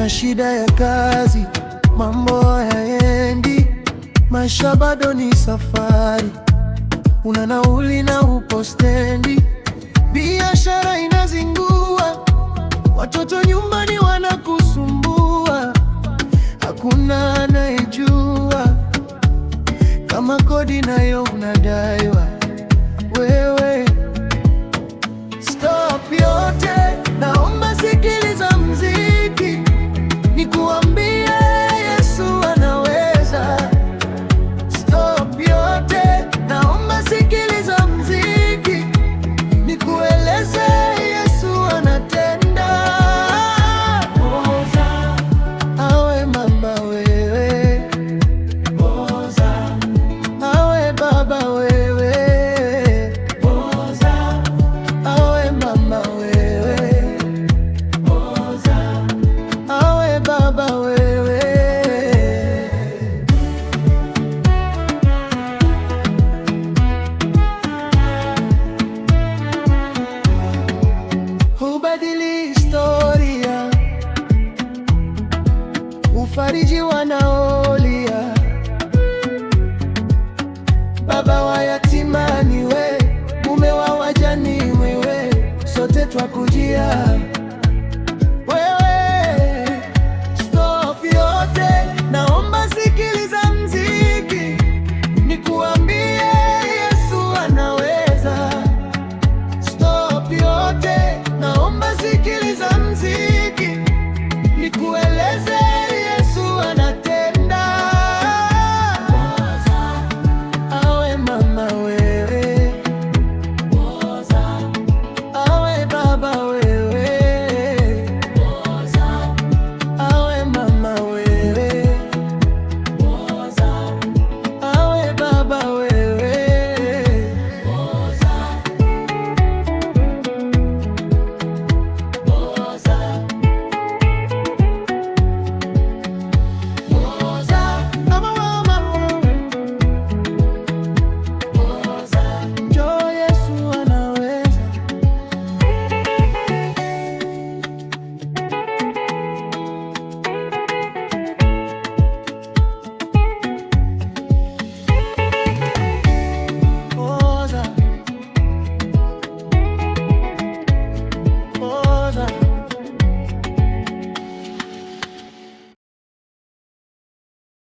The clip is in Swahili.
Una shida ya kazi, mambo hayaendi, maisha bado ni safari. Una nauli na upo stendi, biashara inazingua, watoto nyumbani wanakusumbua. Hakuna anayejua kama kodi nayo unadaiwa wewe. Stop yote, naomba sikiliza mziki, nikuambie Yesu anaweza. Stop yote, naomba sikiliza mziki, nikueleze Yesu anatenda. Poza, awe mama wewe, poza, awe baba wewe, poza, awe mama wewe, poza, awe baba wewe. Hubadili historia, ufariji wanaolia. Baba wa yatima ni we, mume wa wajane wewe, sote twakujia.